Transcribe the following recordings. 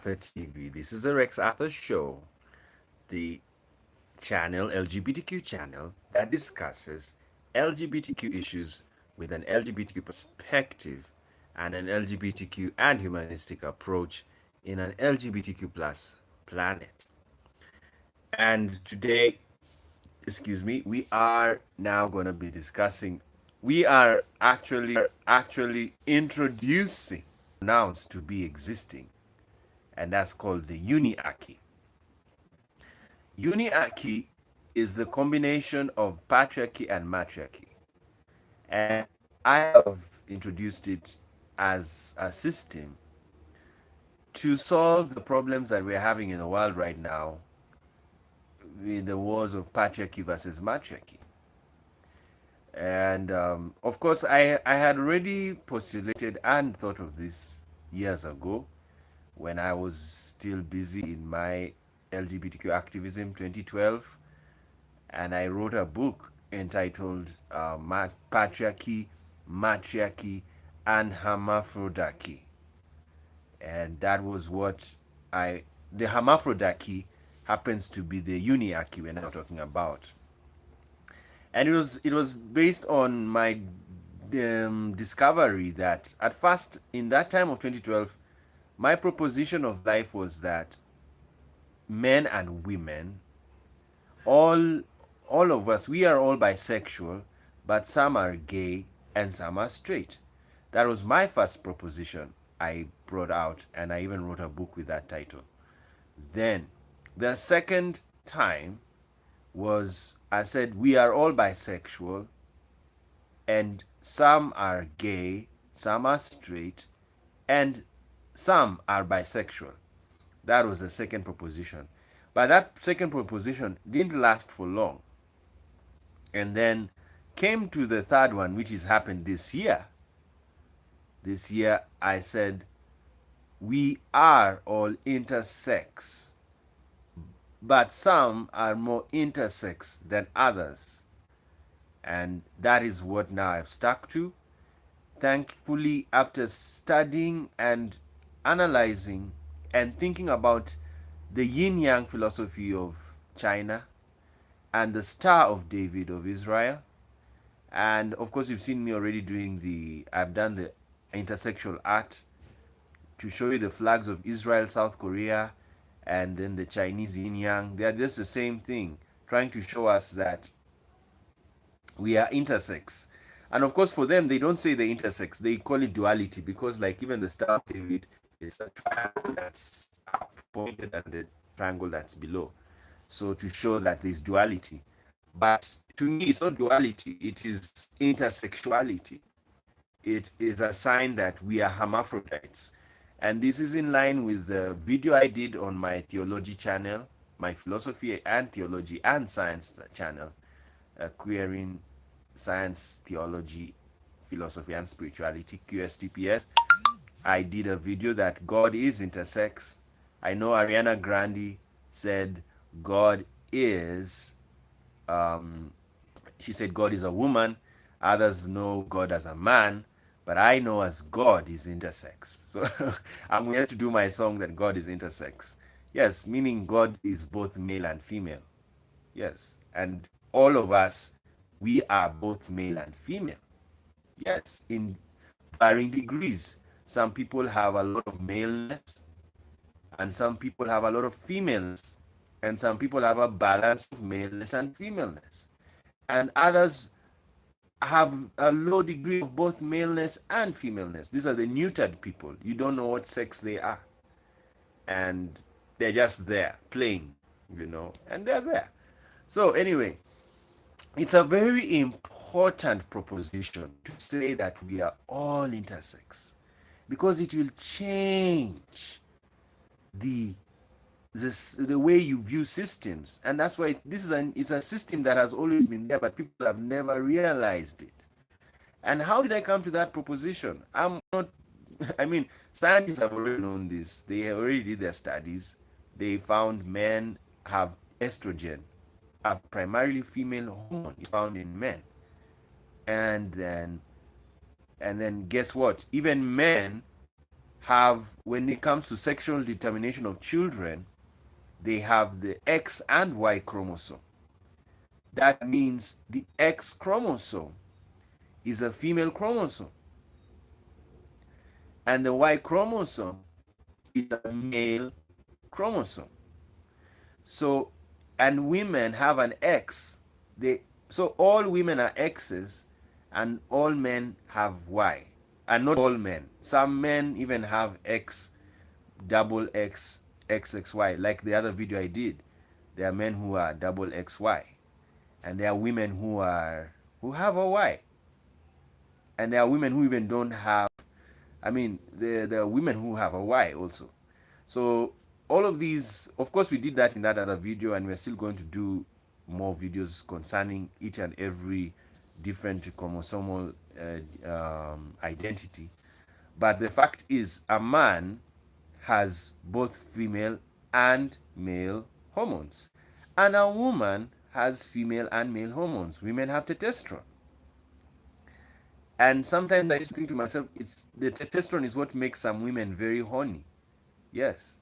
Arthur TV. This is the Rex Arthur Show, the channel, LGBTQ channel, that discusses LGBTQ issues with an LGBTQ perspective and an LGBTQ and humanistic approach in an LGBTQ plus planet. And today, we are now going to be discussing, we are actually introducing nouns to be existing, and that's called the Uniarchy. Uniarchy is the combination of patriarchy and matriarchy. And I have introduced it as a system to solve the problems that we're having in the world right now with the wars of patriarchy versus matriarchy. And of course, I had already postulated and thought of this years ago when I was still busy in my LGBTQ activism 2012, and I wrote a book entitled Patriarchy, Matriarchy, and Hermaphrodicy. And that was what the Hermaphrodicy happens to be the Uniarchy we're now talking about. And it was based on my discovery that at first, in that time of 2012, my proposition of life was that men and women, all all of us, we are all bisexual, but some are gay and some are straight. That was my first proposition I brought out, and I even wrote a book with that title. Then the second time was, I said we are all bisexual, and some are gay, some are straight, and some are bisexual. That was the second proposition. But that second proposition didn't last for long. And then came to the third one, which has happened this year. This year, I said, we are all intersex, but some are more intersex than others. And that is what now I've stuck to. Thankfully, after studying and analyzing and thinking about the yin yang philosophy of China and the Star of David of Israel, and of course, you've seen me already I've done the intersexual art to show you the flags of Israel, South Korea, and then the Chinese yin yang. They are just the same thing, trying to show us that we are intersex. And of course, for them, they don't say the intersex, they call it duality, because, like, even the Star of David is a triangle that's up pointed and the triangle that's below. So, to show that there's duality. But to me, it's not duality, it is intersexuality. It is a sign that we are hermaphrodites. And this is in line with the video I did on my theology channel, my philosophy and theology and science channel, queering science, theology, philosophy, and spirituality, QSTPS. I did a video that God is intersex. I know Ariana Grande said God is, she said God is a woman. Others know God as a man, but I know as God is intersex. So I'm here to do my song that God is intersex. Yes, meaning God is both male and female. Yes, and all of us, we are both male and female. Yes, in varying degrees. Some people have a lot of maleness, and some people have a lot of femaleness, and some people have a balance of maleness and femaleness, and others have a low degree of both maleness and femaleness. These are the neutered people. You don't know what sex they are, and they're just there playing, and they're there. So anyway, it's a very important proposition to say that we are all intersex, because it will change the the way you view systems. And that's why it's a system that has always been there, but people have never realized it. And how did I come to that proposition? I'm not I mean, scientists have already known this. They already did their studies. They found men have estrogen, a primarily female hormone is found in men. And then guess what? Even men have, when it comes to sexual determination of children, they have the X and Y chromosome. That means the X chromosome is a female chromosome, and the Y chromosome is a male chromosome. So, and women have an X. So all women are X's, and all men have Y. And not all men. Some men even have X, double X, XXY, like the other video I did. There are men who are double XY, and there are women who have a Y, and there are women who even don't have. I mean, there are women who have a Y also. So all of these, of course, we did that in that other video, and we're still going to do more videos concerning each and every different chromosomal identity. But the fact is, a man has both female and male hormones, and a woman has female and male hormones. Women have testosterone. And sometimes I used to think to myself, it's the testosterone is what makes some women very horny. Yes,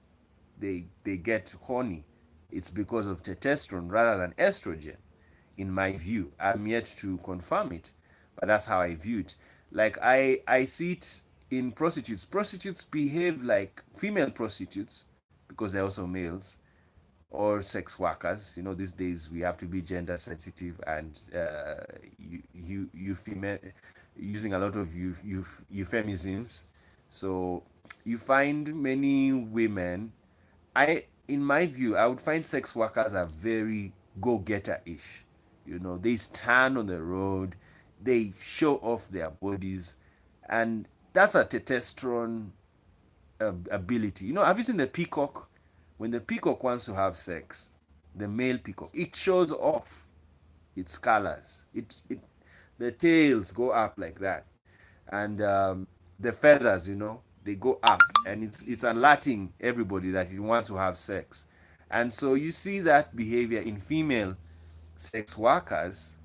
they get horny. It's because of testosterone rather than estrogen, in my view. I'm yet to confirm it, but that's how I view it. Like I see it in prostitutes. Prostitutes behave like female prostitutes because they're also males, or sex workers. You know, these days we have to be gender sensitive, and you female using a lot of euphemisms. So you find many women. In my view, I would find sex workers are very go-getter-ish. You know, they stand on the road, they show off their bodies, and that's a testosterone ability. You know, have you seen the peacock? When the peacock wants to have sex, the male peacock, it shows off its colors. The tails go up like that, and the feathers, you know, they go up, and it's alerting everybody that it wants to have sex. And so you see that behavior in female sex workers.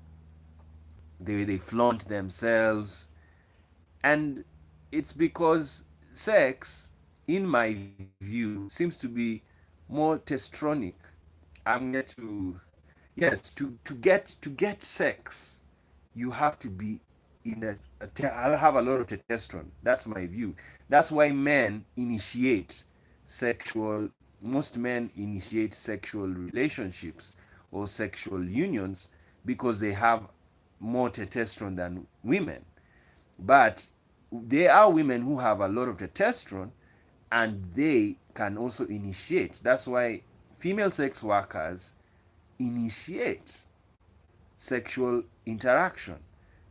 They flaunt themselves, and it's because sex, in my view, seems to be more testosteronic. I'm here to, yes, to get sex, you have to be I'll have a lot of testosterone. That's my view. That's why men initiate sexual. Most men initiate sexual relationships or sexual unions because they have more testosterone than women. But there are women who have a lot of testosterone, and they can also initiate. That's why female sex workers initiate sexual interaction.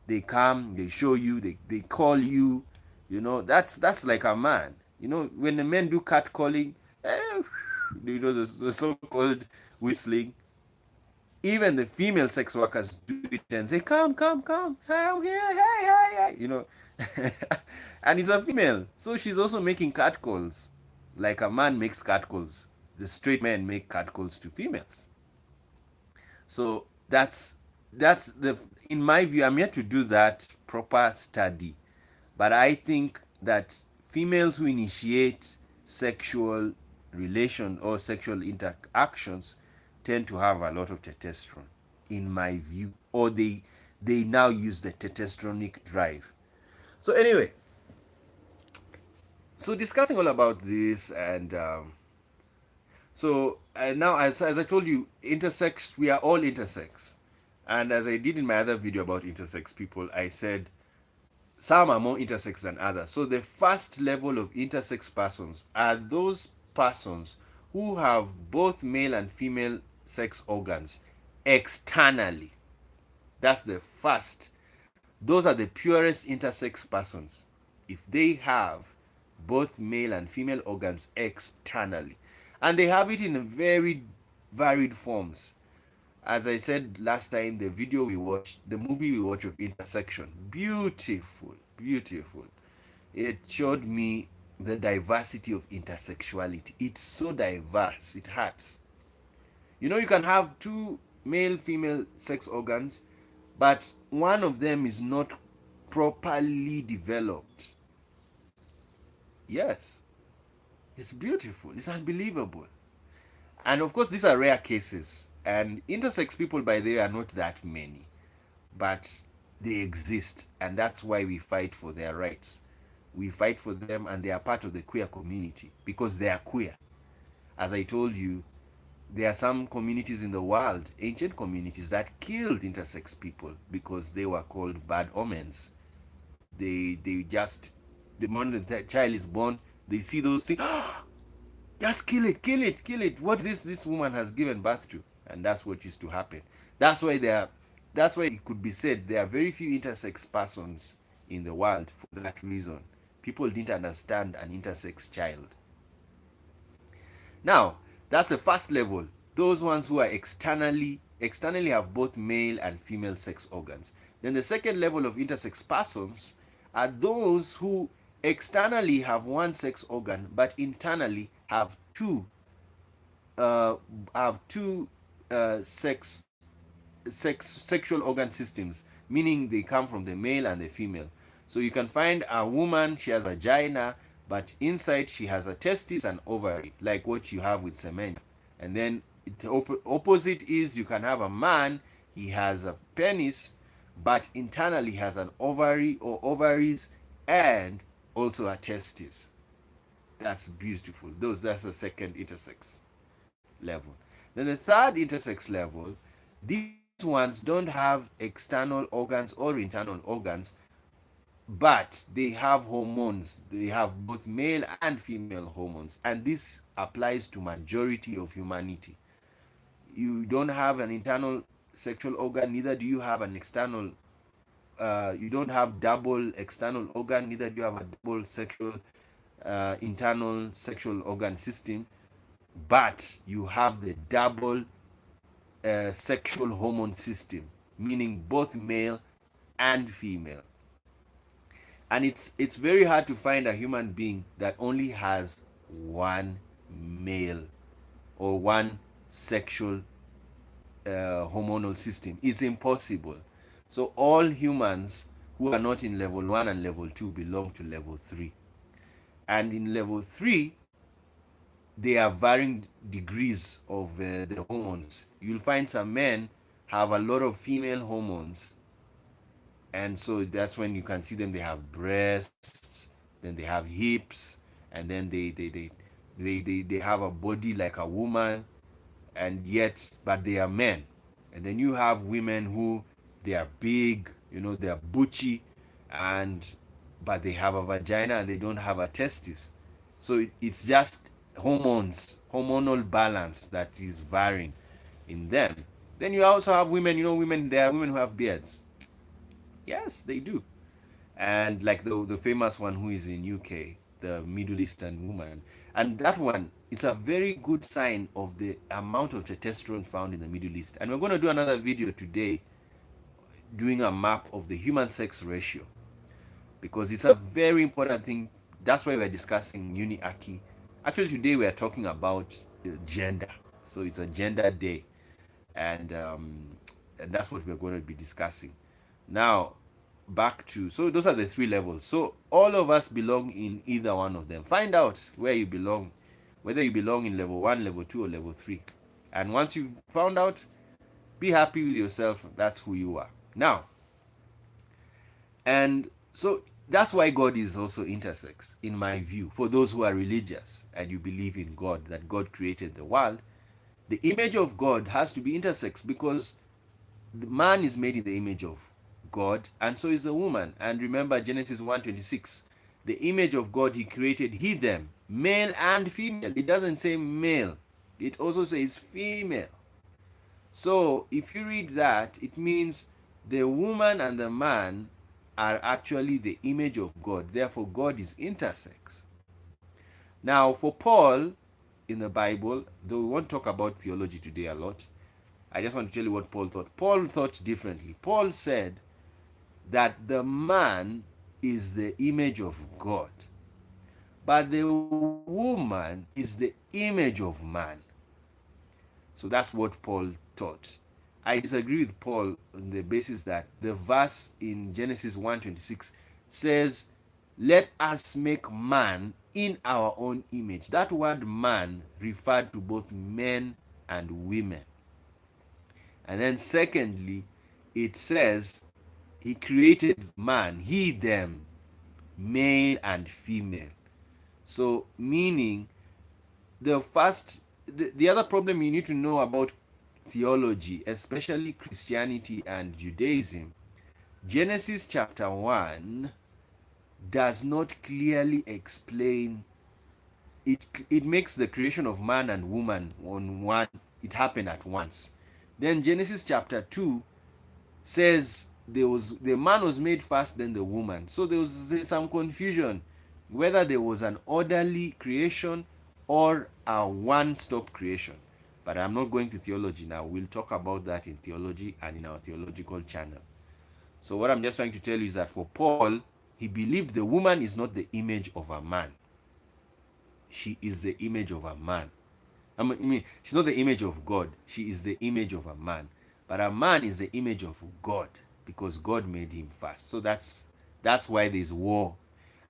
They come, they show you, they call you. You know, that's like a man. You know, when the men do catcalling, you know, the so-called whistling, even the female sex workers do it and say, "Come, come, come, hey, I'm here, hey, hey, hey," you know. And it's a female, so she's also making catcalls, like a man makes catcalls. The straight men make catcalls to females. So that's the in my view. I'm yet to do that proper study, but I think that females who initiate sexual relation or sexual interactions tend to have a lot of testosterone, in my view, or they now use the testosteronic drive. So anyway, so discussing all about this, and so now, as I told you, intersex, we are all intersex. And as I did in my other video about intersex people, I said some are more intersex than others. So the first level of intersex persons are those persons who have both male and female sex organs externally. That's the first. Those are the purest intersex persons. If they have both male and female organs externally, and they have it in very varied forms. As I said last time, the video we watched, the movie we watched of intersection, beautiful, beautiful. It showed me the diversity of intersexuality. It's so diverse, it hurts. You know, you can have two male female sex organs, but one of them is not properly developed. Yes, it's beautiful. It's unbelievable. And of course, these are rare cases. And intersex people, by the way, are not that many, but they exist, and that's why we fight for their rights. We fight for them, and they are part of the queer community because they are queer. As I told you, there are some communities in the world, ancient communities, that killed intersex people because they were called bad omens. They just, the moment the child is born, they see those things. Just kill it, kill it, kill it. What this woman has given birth to, and that's what used to happen. That's why there are, that's why it could be said there are very few intersex persons in the world for that reason. People didn't understand an intersex child. Now, that's the first level. Those ones who are externally have both male and female sex organs. Then the second level of intersex persons are those who externally have one sex organ but internally uh, have two sex sexual organ systems, meaning they come from the male and the female. So you can find a woman, she has a vagina, but inside she has a testis and ovary, like what you have with semenya. And then opposite is you can have a man, he has a penis, but internally has an ovary or ovaries and also a testis. That's beautiful. That's the second intersex level. Then the third intersex level, these ones don't have external organs or internal organs, but they have hormones. They have both male and female hormones, and this applies to majority of humanity. You don't have an internal sexual organ, neither do you have an external. You don't have double external organ, neither do you have a double sexual internal sexual organ system, but you have the double sexual hormone system, meaning both male and female. And it's very hard to find a human being that only has one male or one sexual hormonal system. It's impossible. So all humans who are not in level 1 and level 2 belong to level 3. And in level 3, there are varying degrees of the hormones. You'll find some men have a lot of female hormones, and so that's when you can see them. They have breasts, then they have hips, and then they have a body like a woman, and yet but they are men. And then you have women who they are big, they are butchy, and but they have a vagina and they don't have a testis. So it's just hormonal balance that is varying in them. Then you also have women, women, there are women who have beards. Yes, they do. And like the famous one who is in UK, the Middle Eastern woman. And that one, it's a very good sign of the amount of testosterone found in the Middle East. And we're going to do another video today doing a map of the human sex ratio, because it's a very important thing. That's why we're discussing Uniarchy. Actually, today we are talking about gender. So it's a gender day. And that's what we're going to be discussing. Now, back to, so those are the three levels. So all of us belong in either one of them. Find out where you belong, whether you belong in level 1, level 2, or level 3. And once you've found out, be happy with yourself. That's who you are. Now, and so that's why God is also intersex, in my view. For those who are religious and you believe in God, that God created the world, the image of God has to be intersex, because the man is made in the image of God, and so is the woman. And remember Genesis 1:26, the image of God he created he them, male and female. It doesn't say male, it also says female. So if you read that, it means the woman and the man are actually the image of God. Therefore, God is intersex. Now, for Paul in the Bible, though we won't talk about theology today a lot, I just want to tell you what Paul thought. Paul thought differently. Paul said that the man is the image of God, but the woman is the image of man. So that's what Paul taught. I disagree with Paul on the basis that the verse in Genesis 1:26 says, "Let us make man in our own image. That word man referred to both men and women. And then secondly, it says he created man, he, them, male and female. So meaning the other problem you need to know about theology, especially Christianity and Judaism, Genesis chapter 1 does not clearly explain it makes the creation of man and woman on one, it happened at once. Then Genesis chapter 2 says the man was made first, then the woman. So there was some confusion whether there was an orderly creation or a one-stop creation. But I'm not going to theology now. We'll talk about that in theology and in our theological channel. So what I'm just trying to tell you is that for Paul, he believed the woman is not the image of a man. She is the image of a man. I mean, she's not the image of God. She is the image of a man. But a man is the image of God because God made him first. So that's why there's war.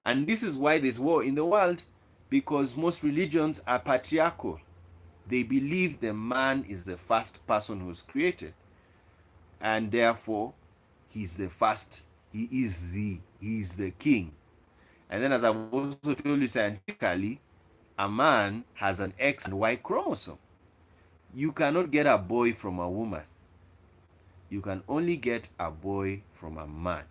And this is why there's war in the world, because most religions are patriarchal. They believe the man is the first person who's created. And therefore, he's the first, he is the king. And then as I've also told you scientifically, a man has an X and Y chromosome. You cannot get a boy from a woman. You can only get a boy from a man.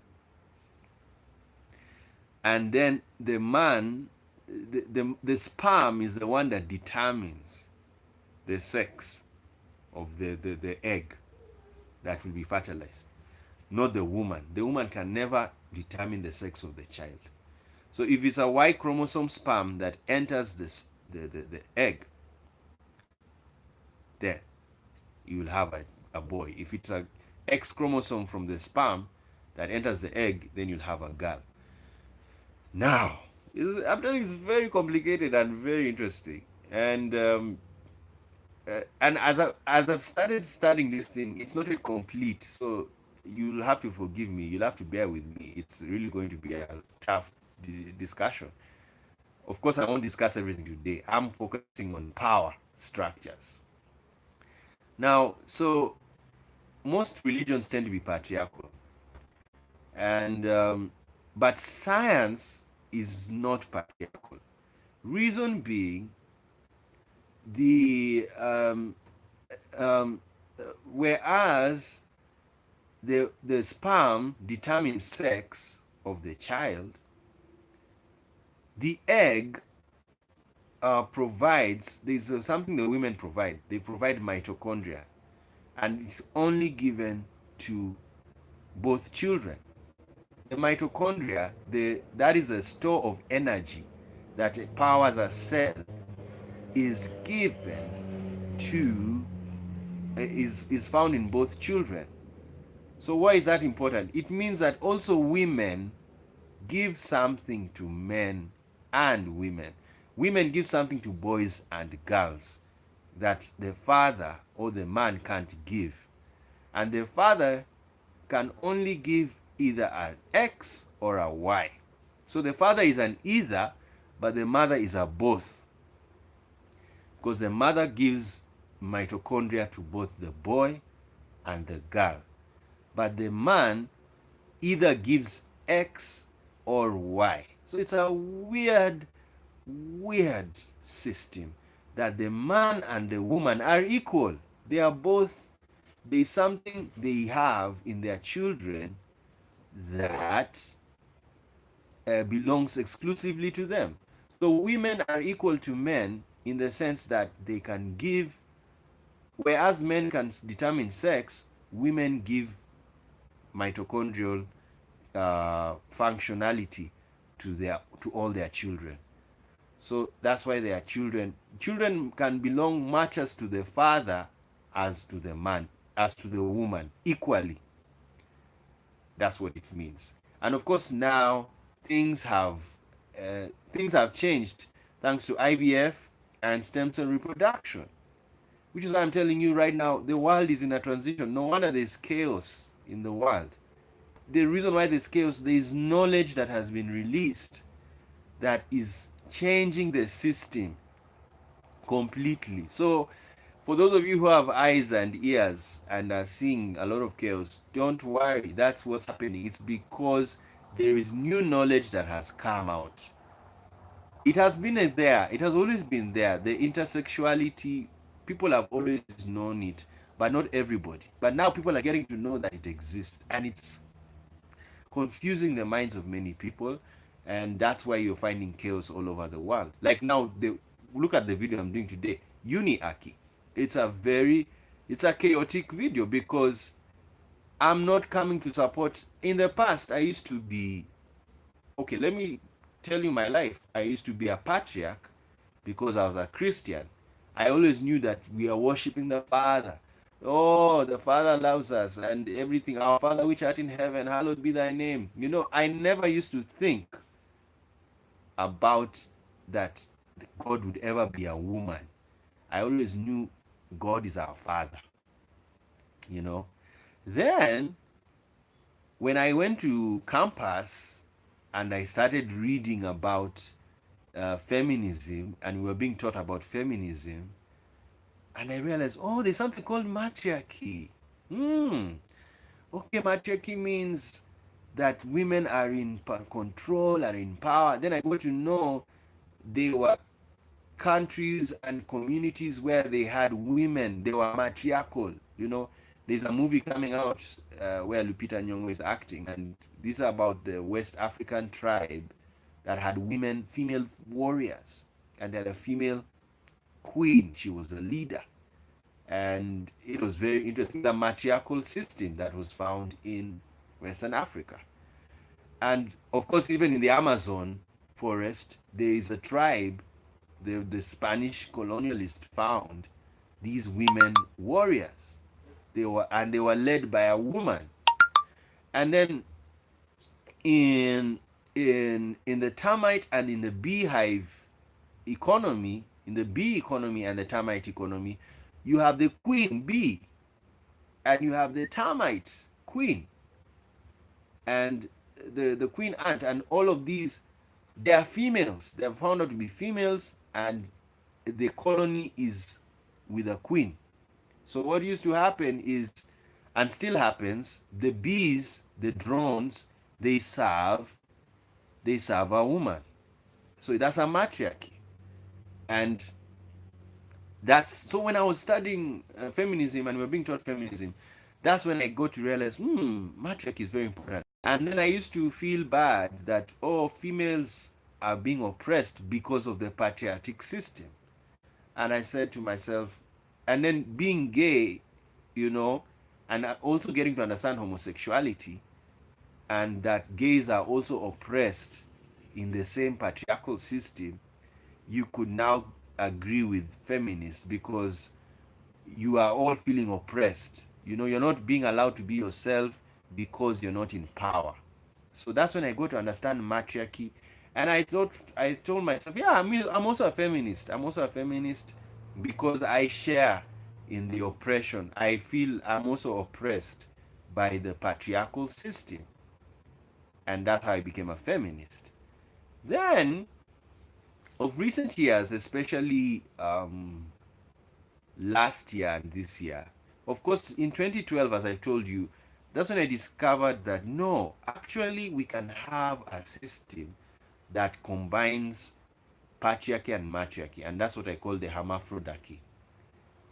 And then the man, the sperm is the one that determines the sex of the egg that will be fertilized, not the woman. The woman can never determine the sex of the child. So if it's a Y chromosome sperm that enters the egg, then you will have a boy. If it's a X chromosome from the sperm that enters the egg, then you'll have a girl. Now, I'm telling you, it's very complicated and very interesting. And as I've started studying this thing, it's not yet complete. So you'll have to forgive me. You'll have to bear with me. It's really going to be a tough discussion. Of course, I won't discuss everything today. I'm focusing on power structures. Now, so most religions tend to be patriarchal, and but science is not patriarchal. Reason being, the whereas the sperm determines sex of the child, the egg provides, there's something the women provide. They provide mitochondria, and it's only given to both children. The mitochondria, that is a store of energy that powers a cell, is given to is found in both children. So why is that important? It means that also women give something to men and women. Women give something to boys and girls that the father or the man can't give. And the father can only give either an X or a Y. So the father is an either, but the mother is a both. Because the mother gives mitochondria to both the boy and the girl. But the man either gives X or Y. So it's a weird system that the man and the woman are equal. They are both, there's something they have in their children that belongs exclusively to them. So women are equal to men in the sense that they can give, whereas men can determine sex, women give mitochondrial functionality to all their children. So that's why their children can belong much as to the father as to the man, as to the woman, equally. That's what it means. And of course now things have changed thanks to IVF and stem cell reproduction, which is why I'm telling you right now, the world is in a transition. No wonder there's chaos in the world. The reason why there's chaos, there is knowledge that has been released that is changing the system completely. So, for those of you who have eyes and ears and are seeing a lot of chaos, don't worry. That's what's happening. It's because there is new knowledge that has come out. It has been there. It has always been there. The intersexuality, people have always known it, but not everybody. But now people are getting to know that it exists, and it's confusing the minds of many people, and that's why you're finding chaos all over the world. Like now, the look at the video I'm doing today, Uniarchy. It's a very, it's a chaotic video because I'm not coming to support. In the past, I used to be, okay, let me tell you my life. I used to be a patriarch because I was a Christian. I always knew that we are worshiping the Father. Oh, the Father loves us and everything. Our Father which art in heaven, hallowed be thy name. You know, I never used to think about that God would ever be a woman. I always knew God is our Father, you know. Then, when I went to campus and I started reading about feminism, and we were being taught about feminism, and I realized, oh, there's something called matriarchy. Okay, matriarchy means that women are in control, are in power. Then I got to know there were countries and communities where they had women, they were matriarchal. You know, there's a movie coming out where Lupita Nyong'o is acting, and this is about the West African tribe that had women, female warriors, and they had a female queen. She was the leader, and it was very interesting. The matriarchal system that was found in Western Africa, and of course, even in the Amazon forest, there is a tribe. The Spanish colonialists found these women warriors. They were led by a woman, and then in in the termite and in the beehive economy, in the bee economy and the termite economy, you have the queen bee and you have the termite queen and the queen ant, and all of these, they are females. They are found out to be females, and the colony is with a queen. So what used to happen is, and still happens, the bees, the drones, they serve a woman. So that's a matriarchy. And that's so when I was studying feminism and we were being taught feminism, that's when I got to realize, matriarchy is very important. And then I used to feel bad that, oh, females are being oppressed because of the patriarchic system. And I said to myself, and then being gay, you know, and also getting to understand homosexuality, and that gays are also oppressed in the same patriarchal system, you could now agree with feminists because you are all feeling oppressed. You know, you're not being allowed to be yourself because you're not in power. So that's when I got to understand matriarchy. And I told myself, yeah, I'm also a feminist. I'm also a feminist because I share in the oppression. I feel I'm also oppressed by the patriarchal system. And that's how I became a feminist. Then, of recent years, especially last year and this year, of course, in 2012, as I told you, that's when I discovered that no, actually, we can have a system that combines patriarchy and matriarchy, and that's what I call the hermaphrodicy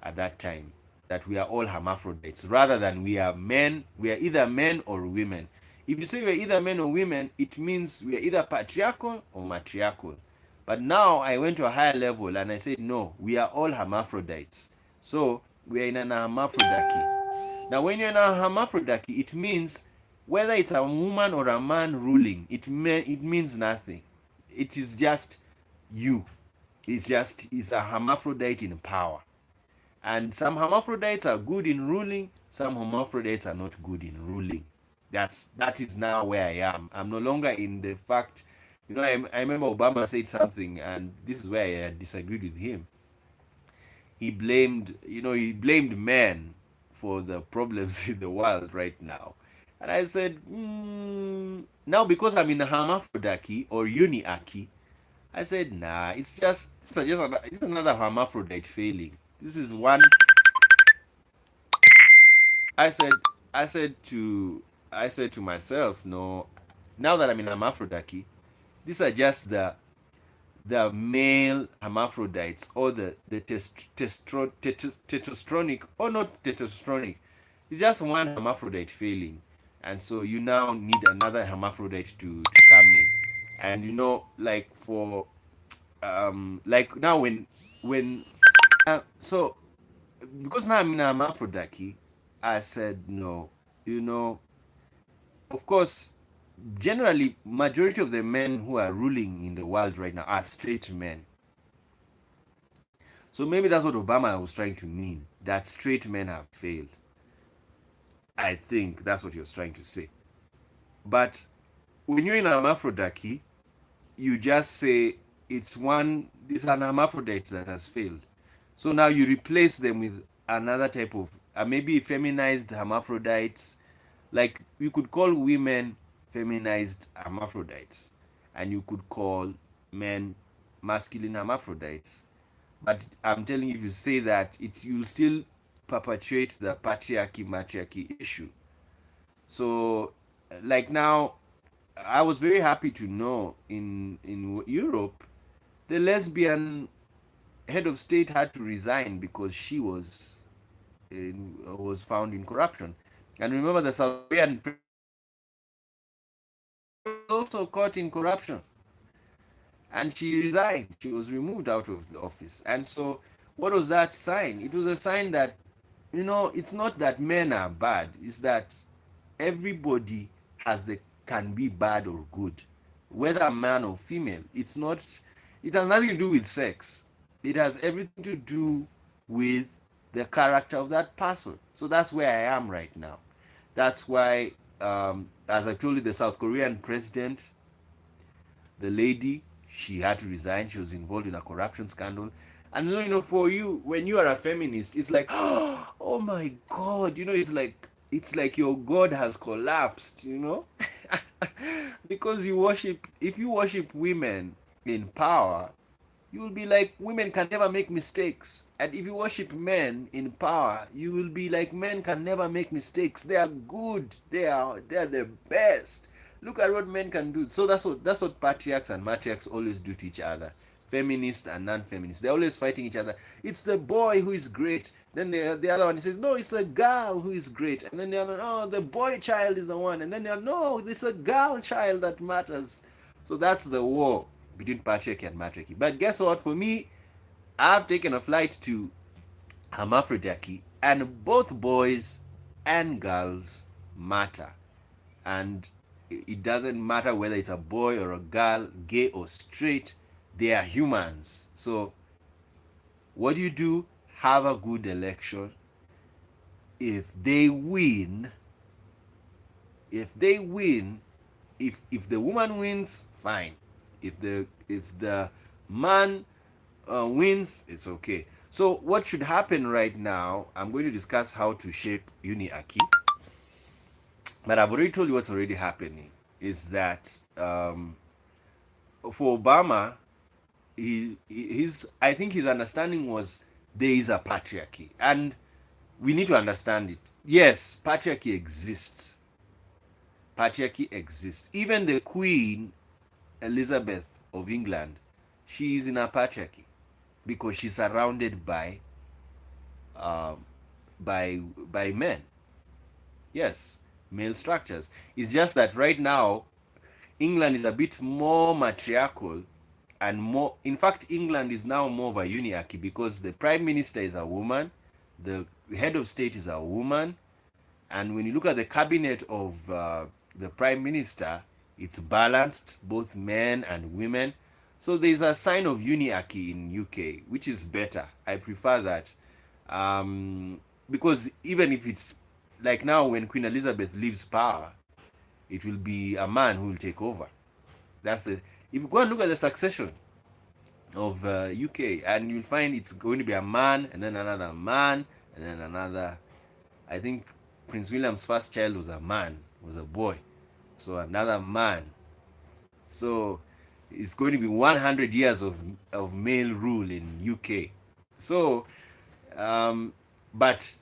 at that time. That we are all hermaphrodites rather than we are men, we are either men or women. If you say we're either men or women, it means we are either patriarchal or matriarchal. But now I went to a higher level and I said, no, we are all hermaphrodites. So we are in an hermaphrodicy. Now, when you're in a hermaphrodicy, it means whether it's a woman or a man ruling, it means nothing. It is just you. It's a hermaphrodite in power. And some hermaphrodites are good in ruling, some hermaphrodites are not good in ruling. That is now where I am. I'm no longer in the fact, you know, I remember Obama said something, and this is where I disagreed with him. He blamed men for the problems in the world right now. And I said, now because I'm in a hermaphrodity or uniarchy, I said, nah, it's another hermaphrodite failing. This is one. I said, I said to, I said to myself, no. Now that I'm in hermaphrodite, these are just the male hermaphrodites or the testosteronic or not testosteronic. It's just one hermaphrodite failing, and so you now need another hermaphrodite to come in, and like for like now when so because now I'm in hermaphrodite, I said no, you know, of course, generally majority of the men who are ruling in the world right now are straight men. So maybe that's what Obama was trying to mean, that straight men have failed. I think that's what he was trying to say. But when you're in hermaphrodite, you just say it's an hermaphrodite that has failed. So now you replace them with another type of maybe feminized hermaphrodites. Like you could call women feminized hermaphrodites, and you could call men masculine hermaphrodites. But I'm telling you, if you say that, you'll still perpetuate the patriarchy matriarchy issue. So, like now, I was very happy to know in Europe, the lesbian head of state had to resign because she was found in corruption. And remember, the South Korean was also caught in corruption, and she resigned. She was removed out of the office. And so, what was that sign? It was a sign that, it's not that men are bad, it's that everybody can be bad or good, whether man or female. It has nothing to do with sex. It has everything to do with the character of that person. So that's where I am right now. That's why, as I told you, the South Korean president, the lady, she had to resign. She was involved in a corruption scandal. And for you, when you are a feminist, it's like, oh my God, it's like your God has collapsed. Because if you worship women in power, you will be like women can never make mistakes. And if you worship men in power, you will be like men can never make mistakes. They are good. They are the best. Look at what men can do. So that's what patriarchs and matriarchs always do to each other. Feminists and non-feminists. They're always fighting each other. It's the boy who is great. Then the other one says, no, it's the girl who is great. And then the other, oh, the boy child is the one. And then they're, no, it's a girl child that matters. So that's the war between patriarchy and matriarchy. But guess what? For me, I've taken a flight to hermaphrodite, and both boys and girls matter. And it doesn't matter whether it's a boy or a girl, gay or straight, they are humans. So, what do you do? Have a good election. If they win, if they win, if the woman wins, fine. If the man wins, it's okay. So what should happen right now? I'm going to discuss how to shape Uniarchy, but I've already told you what's already happening. Is that for Obama, I think his understanding was there is a patriarchy, and we need to understand it. Yes, patriarchy exists. Patriarchy exists. Even the Queen Elizabeth of England, she is in a patriarchy because she's surrounded um, by men. Yes, male structures. It's just that right now England is a bit more matriarchal and more. In fact, England is now more of a uniarchy because the prime minister is a woman, the head of state is a woman, and when you look at the cabinet of the prime minister, it's balanced, both men and women. So there's a sign of uniarchy in UK, which is better. I prefer that, because even if it's like now, when Queen Elizabeth leaves power, it will be a man who will take over. That's the If you go and look at the succession of UK, and you'll find it's going to be a man, and then another man, and then another. I think Prince William's first child was a man, was a boy. So another man. So It's going to be 100 years of male rule in UK. So, um, but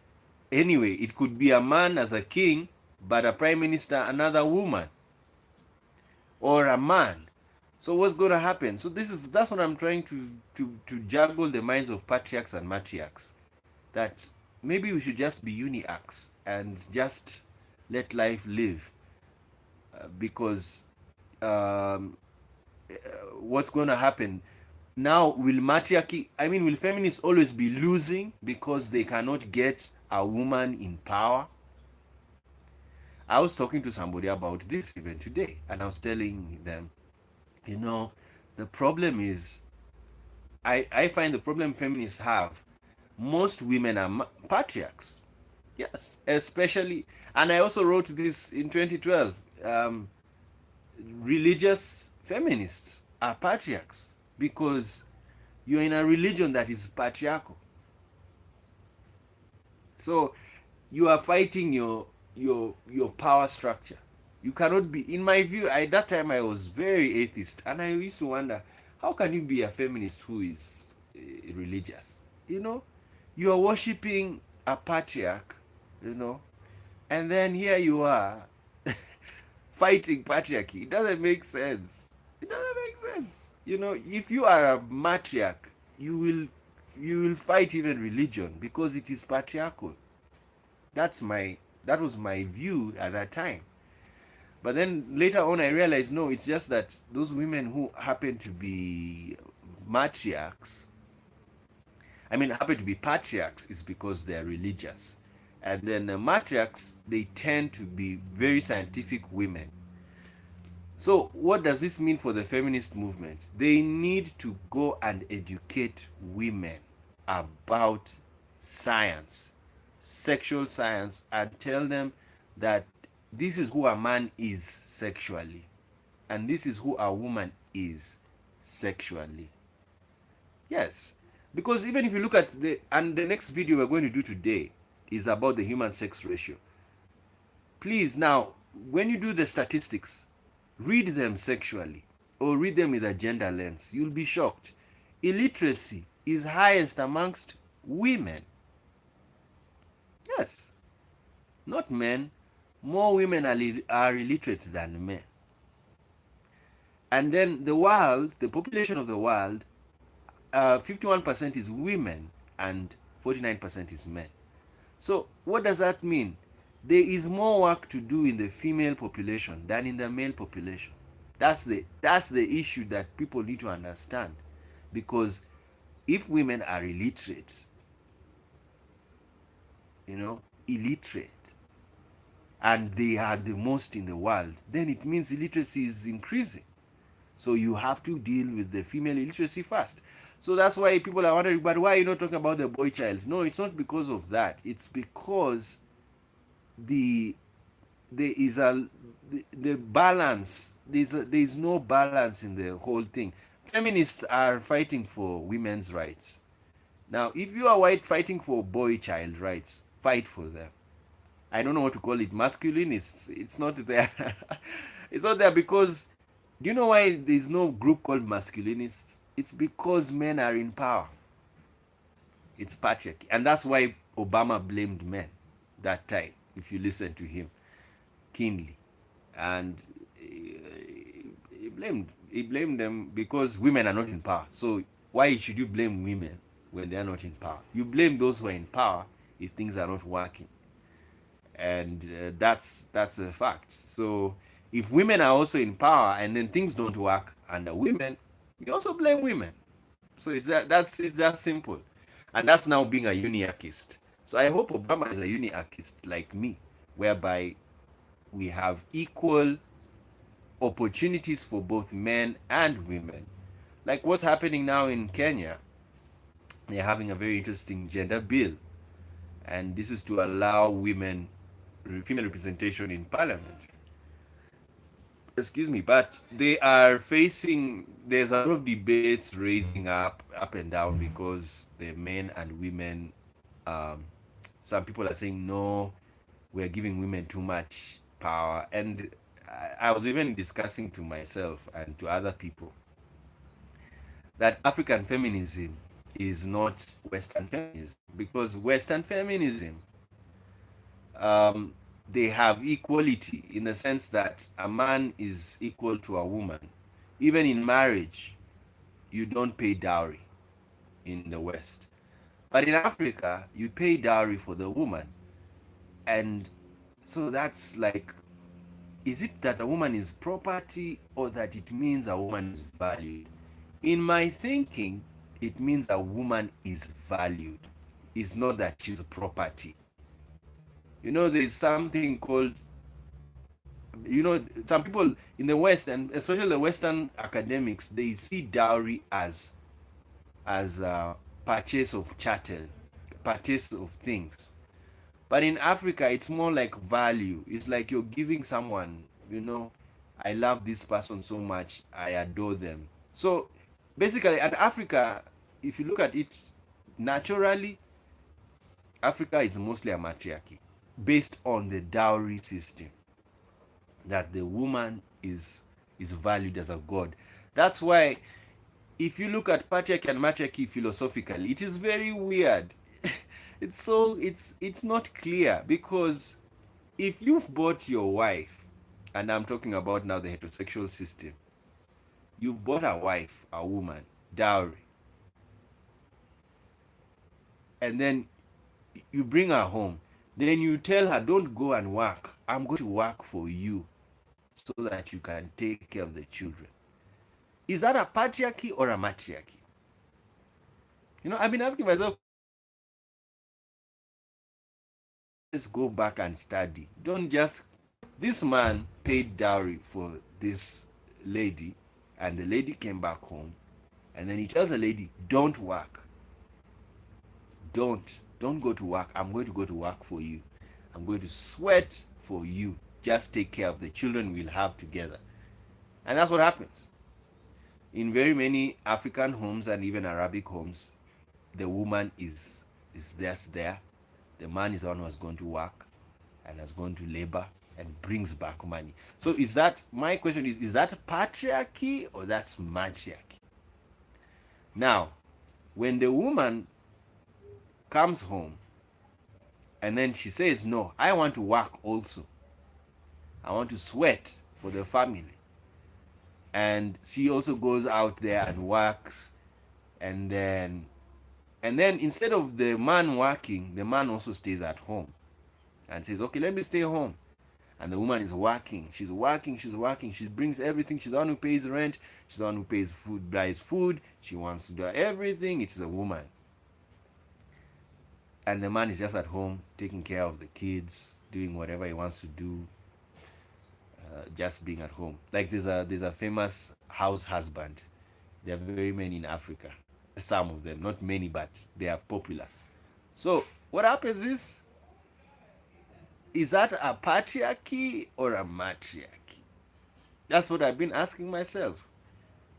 anyway, it could be a man as a king, but a prime minister another woman, or a man. So what's going to happen? So that's what I'm trying to juggle the minds of patriarchs and matriarchs. That maybe we should just be uniarchs and just let life live, because um, what's going to happen now? Will matriarchy, I mean, will feminists always be losing because they cannot get a woman in power? I was talking to somebody about this even today, and I was telling them, you know, the problem is, I find the problem feminists have, most women are patriarchs. Yes, especially, and I also wrote this in 2012. Religious feminists are patriarchs because you're in a religion that is patriarchal. So you are fighting your power structure. You cannot be, in my view, at that time I was very atheist, and I used to wonder, how can you be a feminist who is religious? You know, you are worshiping a patriarch, you know, and then here you are fighting patriarchy. It doesn't make sense. It doesn't make sense. You know, if you are a matriarch, you will fight even religion because it is patriarchal. That was my view at that time. But then later on I realized, no, it's just that those women who happen to be matriarchs, I mean happen to be patriarchs, is because they're religious. And then matriarchs, they tend to be very scientific women. So what does this mean for the feminist movement? They need to go and educate women about science, sexual science, and tell them that this is who a man is sexually, and this is who a woman is sexually. Yes, because even if you look at the next video we're going to do today is about the human sex ratio. Please, now, when you do the statistics, read them sexually or read them with a gender lens. You'll be shocked. Illiteracy is highest amongst women. Yes, not men. More women are illiterate than men. And then the population of the world, 51% is women and 49% is men. So what does that mean? There is more work to do in the female population than in the male population. That's the issue that people need to understand. Because if women are illiterate, illiterate, and they are the most in the world, then it means illiteracy is increasing. So you have to deal with the female illiteracy first. So that's why people are wondering, but why are you not talking about the boy child? No, it's not because of that. It's because the there is the balance. There is no balance in the whole thing. Feminists are fighting for women's rights. Now, if you are white fighting for boy child rights, fight for them. I don't know what to call it. Masculine is, it's not there. It's not there because, do you know why there's no group called masculinists? It's because men are in power. It's patriarchy, and that's why Obama blamed men that time. If you listen to him keenly, and he blamed them because women are not in power. So why should you blame women when they are not in power? You blame those who are in power if things are not working, and that's a fact. So if women are also in power and then things don't work under women, you also blame women. So it's that simple, and that's now being a uniarchist. So I hope Obama is a uniarchist like me, whereby we have equal opportunities for both men and women. Like what's happening now in Kenya, they're having a very interesting gender bill, and this is to allow women female representation in parliament. Excuse me, but they are facing, there's a lot of debates raising up and down because the men and women, some people are saying no, we're giving women too much power. And I was even discussing to myself and to other people, that African feminism is not Western feminism, because Western feminism, um, they have equality in the sense that a man is equal to a woman. Even in marriage, you don't pay dowry in the West. But in Africa, you pay dowry for the woman. And so that's like, is it that a woman is property or that it means a woman is valued? In my thinking, it means a woman is valued. It's not that she's a property. You know, there's something called, you know, some people in the West, and especially the Western academics, they see dowry as a purchase of chattel, purchase of things. But in Africa, it's more like value. It's like you're giving someone, you know, I love this person so much, I adore them. So basically, at Africa, if you look at it naturally, Africa is mostly a matriarchy based on the dowry system, that the woman is valued as a god. That's why if you look at patriarchy and matriarchy philosophically, it is very weird. It's not clear, because if you've bought your wife, and I'm talking about now the heterosexual system, you've bought a wife, a woman, dowry, and then you bring her home, then you tell her, don't go and work, I'm going to work for you so that you can take care of the children. Is that a patriarchy or a matriarchy? You know, I've been asking myself, let's go back and study. Don't just, this man paid dowry for this lady, and the lady came back home, and then he tells the lady, don't work, don't go to work, I'm going to go to work for you, I'm going to sweat for you, just take care of the children we'll have together. And that's what happens in very many African homes and even Arabic homes. The woman is just there, the man is the one who has gone to work and has gone to labor and brings back money. So is that, my question is that patriarchy or that's matriarchy? Now, when the woman comes home and then she says, no, I want to work also, I want to sweat for the family, and she also goes out there and works, and then instead of the man working, the man also stays at home and says, okay, let me stay home. And the woman is working, she's working, she's working, she brings everything, she's the one who pays rent, she's the one who pays food, buys food, she wants to do everything. It's a woman, and the man is just at home taking care of the kids, doing whatever he wants to do, just being at home. Like there's a famous house husband. There are very many in Africa, some of them, not many, but they are popular. So what happens is that a patriarchy or a matriarchy? That's what I've been asking myself.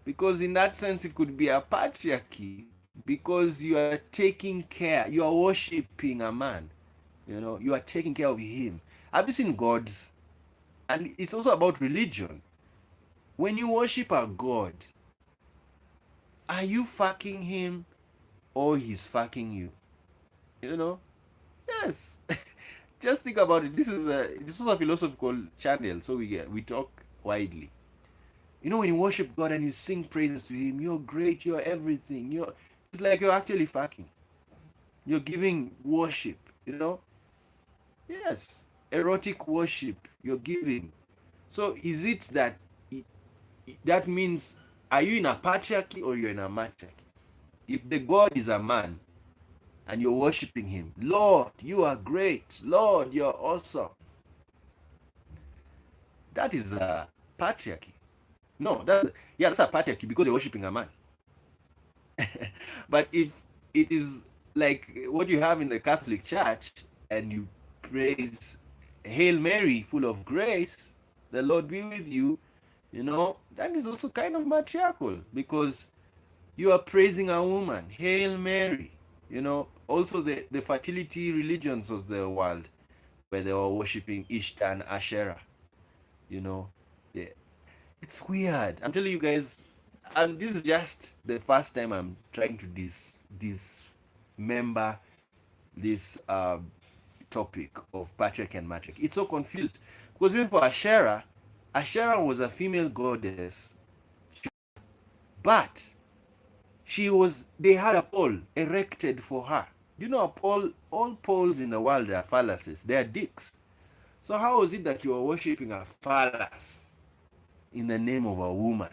Because in that sense, it could be a patriarchy because you are taking care, you are worshiping a man. You know, you are taking care of him. Have you seen gods? And it's also about religion. When you worship a god, are you fucking him or he's fucking you? You know? Yes. Just think about it. This is a philosophical channel, so we talk widely. You know, when you worship God and you sing praises to him, you're great, you're everything. It's like you're actually fucking. You're giving worship, you know? Yes. Erotic worship you're giving. So is it that that means, are you in a patriarchy or you're in a matriarchy? If the God is a man and you're worshiping him, Lord, you are great. Lord, you're awesome. That is a patriarchy. No, that's a patriarchy because you're worshiping a man. But if it is like what you have in the Catholic Church and you praise Hail Mary, full of grace, the Lord be with you, you know, that is also kind of matriarchal because you are praising a woman, Hail Mary. You know, also the fertility religions of the world where they were worshipping Ishtar and Asherah, you know. Yeah. It's weird. I'm telling you guys, and this is just the first time I'm trying to dismember this topic of patriarchy and matriarchy. It's so confused because even for Asherah, Asherah was a female goddess, but she was. They had a pole erected for her. Do you know a pole? All poles in the world are phalluses. They are dicks. So how is it that you are worshiping a phallus in the name of a woman?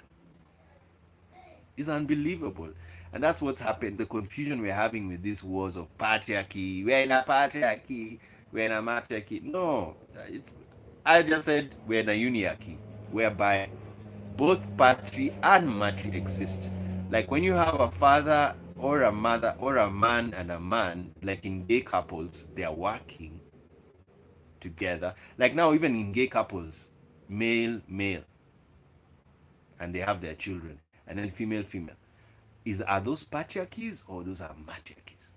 It's unbelievable. And that's what's happened. The confusion we're having with these wars of patriarchy. We're in a patriarchy. We're in a matriarchy. No, it's. I just said we're in a uniarchy, whereby both patri and matri exist. Like when you have a father or a mother or a man and a man, like in gay couples, they are working together. Like now, even in gay couples, male, male, and they have their children, and then female, female. Are those patriarchies or those are matriarchies?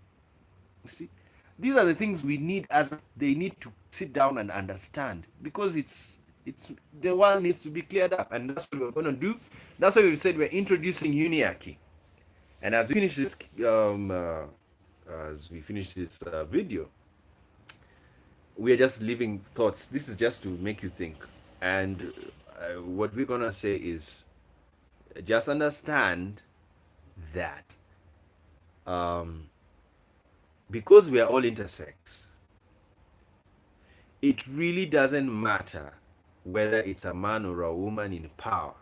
You see, these are the things we need as they need to sit down and understand because it's the world needs to be cleared up, and that's what we're going to do. That's why we said we're introducing Uniarchy, and as we finish this video, we are just leaving thoughts. This is just to make you think, and what we're gonna say is just understand that because we are all intersex, it really doesn't matter whether it's a man or a woman in power.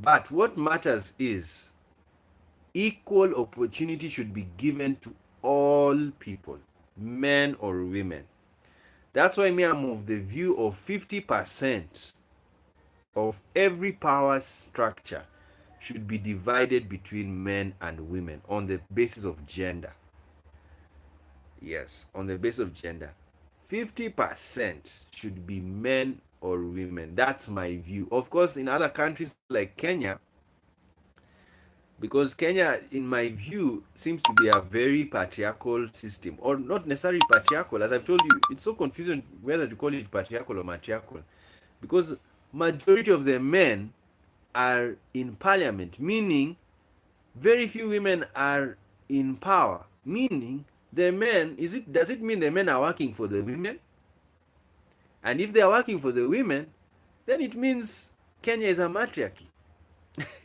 But what matters is equal opportunity should be given to all people, men or women. That's why me I'm of the view of 50% of every power structure should be divided between men and women on the basis of gender. Yes, on the basis of gender. 50% should be men or women. That's my view. Of course, in other countries like Kenya, because Kenya, in my view, seems to be a very patriarchal system, or not necessarily patriarchal. As I've told you, it's so confusing whether to call it patriarchal or matriarchal, because majority of the men are in parliament, meaning very few women are in power, meaning the men, does it mean the men are working for the women? And if they are working for the women, then it means Kenya is a matriarchy.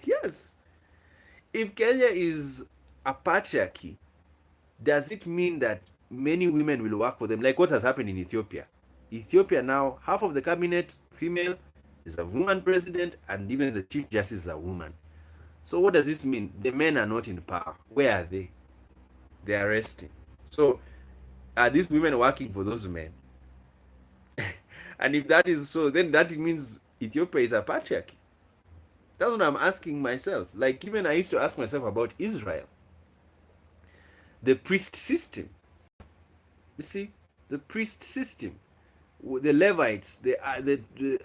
Yes. If Kenya is a patriarchy, does it mean that many women will work for them? Like what has happened in Ethiopia. Ethiopia now, half of the cabinet female, is a woman president, and even the chief justice is a woman. So what does this mean? The men are not in power. Where are they? They are resting. So are these women working for those men? And if that is so, then that means Ethiopia is a patriarchy. That's what I'm asking myself. Like even I used to ask myself about Israel. The priest system. You see, the priest system. The Levites, the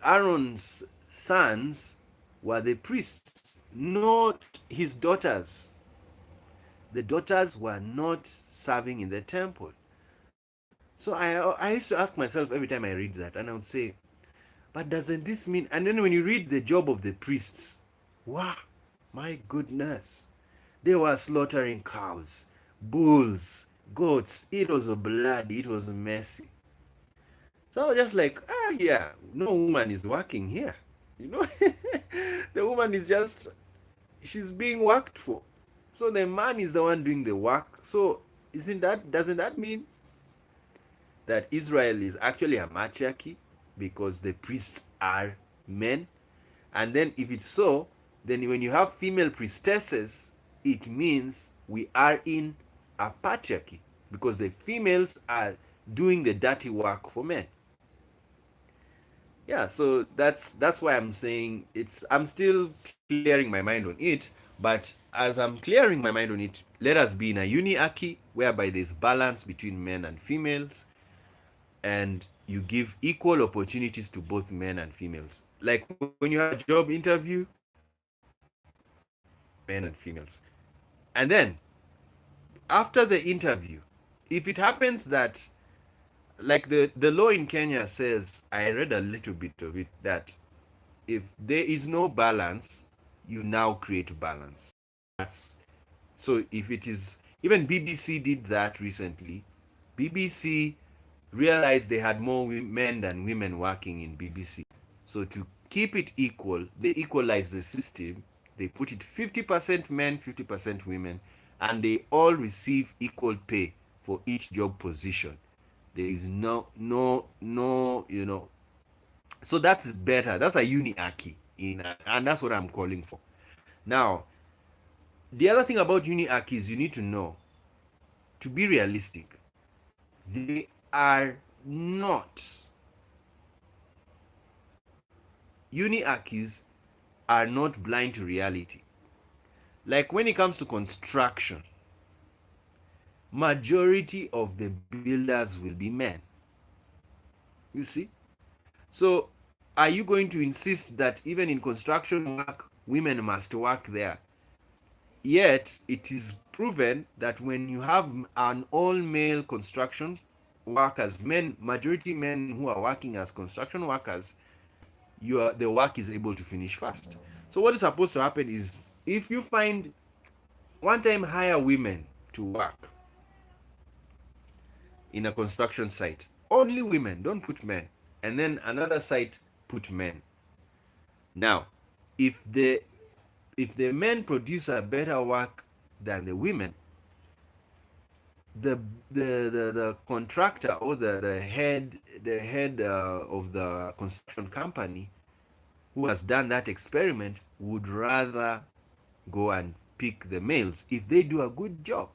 Aaron's sons were the priests, not his daughters. The daughters were not serving in the temple. So I used to ask myself every time I read that, and I would say, but doesn't this mean? And then when you read the job of the priests, wow, my goodness, they were slaughtering cows, bulls, goats. It was bloody, it was messy. So I was just like, yeah, no woman is working here. You know, the woman is just, she's being worked for. So the man is the one doing the work. So doesn't that mean that Israel is actually a matriarchy because the priests are men? And then if it's so, then when you have female priestesses, it means we are in a patriarchy because the females are doing the dirty work for men. Yeah, so that's why I'm saying I'm still clearing my mind on it, but as I'm clearing my mind on it, let us be in a uniarchy whereby there's balance between men and females, and you give equal opportunities to both men and females. Like when you have a job interview, men and females. And then after the interview, if it happens that, like the law in Kenya says, I read a little bit of it, that if there is no balance, you now create balance. That's so if it is, even BBC did that recently. BBC realized they had more men than women working in BBC. So to keep it equal, they equalized the system. They put it 50% men, 50% women, and they all receive equal pay for each job position. There is no, so that's better. That's a uniarchy and that's what I'm calling for. Now, the other thing about uniarchy is you need to know, to be realistic, they are not, uniarchies are not blind to reality. Like when it comes to construction, majority of the builders will be men. You see? So are you going to insist that even in construction work, women must work there? Yet it is proven that when you have an all-male construction workers, men, majority men who are working as construction workers, the work is able to finish fast. So what is supposed to happen is, if you find one time, hire women to work in a construction site, only women, don't put men, and then another site, put men. Now, if the men produce a better work than the women, the the contractor or the head of the construction company who has done that experiment would rather go and pick the males if they do a good job.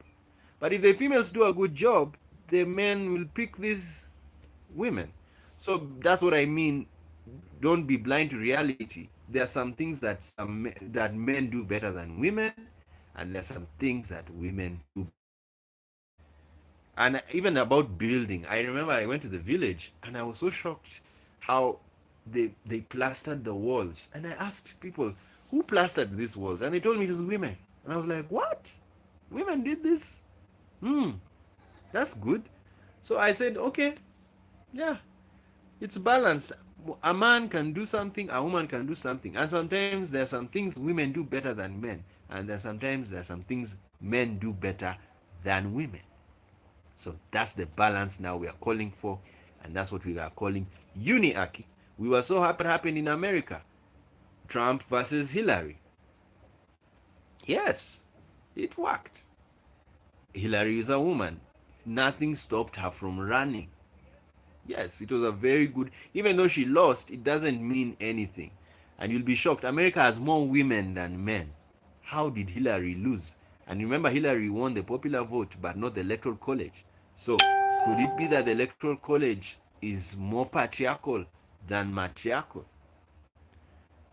But if the females do a good job, the men will pick these women. So that's what I mean. Don't be blind to reality. There are some things that men do better than women, and there are some things that women do. And even about building, I remember I went to the village and I was so shocked how they plastered the walls. And I asked people, who plastered these walls? And they told me it was women. And I was like, what? Women did this? Hmm, that's good. So I said, okay, yeah, it's balanced. A man can do something, a woman can do something. And sometimes there are some things women do better than men. And sometimes there are some things men do better than women. So that's the balance now we are calling for, and that's what we are calling uniarchy. We were so happy it happened in America. Trump versus Hillary. Yes, it worked. Hillary is a woman. Nothing stopped her from running. Yes, it was a very good, even though she lost, it doesn't mean anything. And you'll be shocked. America has more women than men. How did Hillary lose? And remember, Hillary won the popular vote, but not the electoral college. So, could it be that the electoral college is more patriarchal than matriarchal?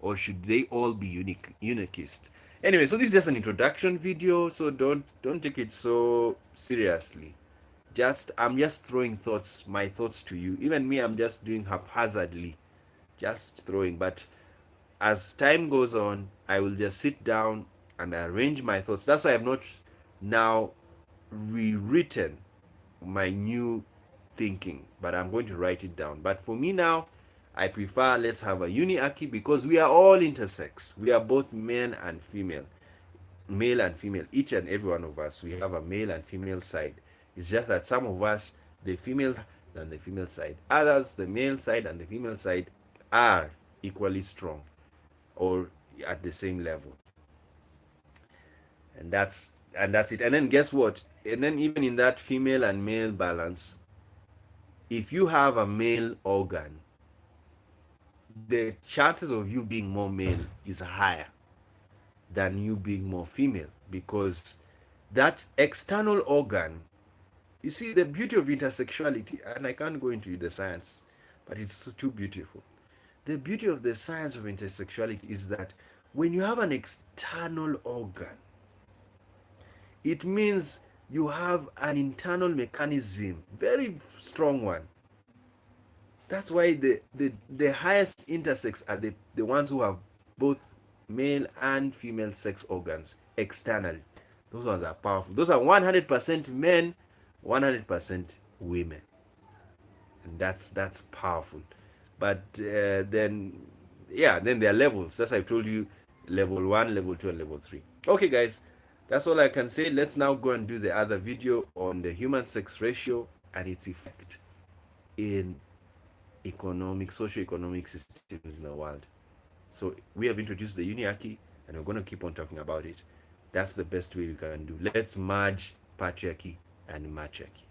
Or should they all be unicist? Anyway, so this is just an introduction video, so don't take it so seriously. I'm just throwing my thoughts to you. Even me, I'm just doing haphazardly, just throwing. But as time goes on, I will just sit down and arrange my thoughts. That's why I've not now rewritten my new thinking, but I'm going to write it down. But for me now, I prefer, let's have a uniarchy, because we are all intersex. We are both men and female, male and female. Each and every one of us, we have a male and female side. It's just that some of us, the female than the female side. Others, the male side and the female side are equally strong or at the same level. And that's it. And then guess what? And then even in that female and male balance, if you have a male organ, the chances of you being more male is higher than you being more female, because that external organ, you see, the beauty of intersexuality, and I can't go into the science, but it's too beautiful. The beauty of the science of intersexuality is that when you have an external organ, it means you have an internal mechanism, very strong one. That's why the highest intersex are the ones who have both male and female sex organs externally. Those ones are powerful. Those are 100% men, 100% women. And that's powerful. But then yeah, then there are levels. That's I told you, level 1, level 2, and level 3. Okay, guys, that's all I can say. Let's now go and do the other video on the human sex ratio and its effect in socio-economic systems in the world. So we have introduced the Uniarchy, and we're going to keep on talking about it. That's the best way we can do. Let's merge patriarchy and matriarchy.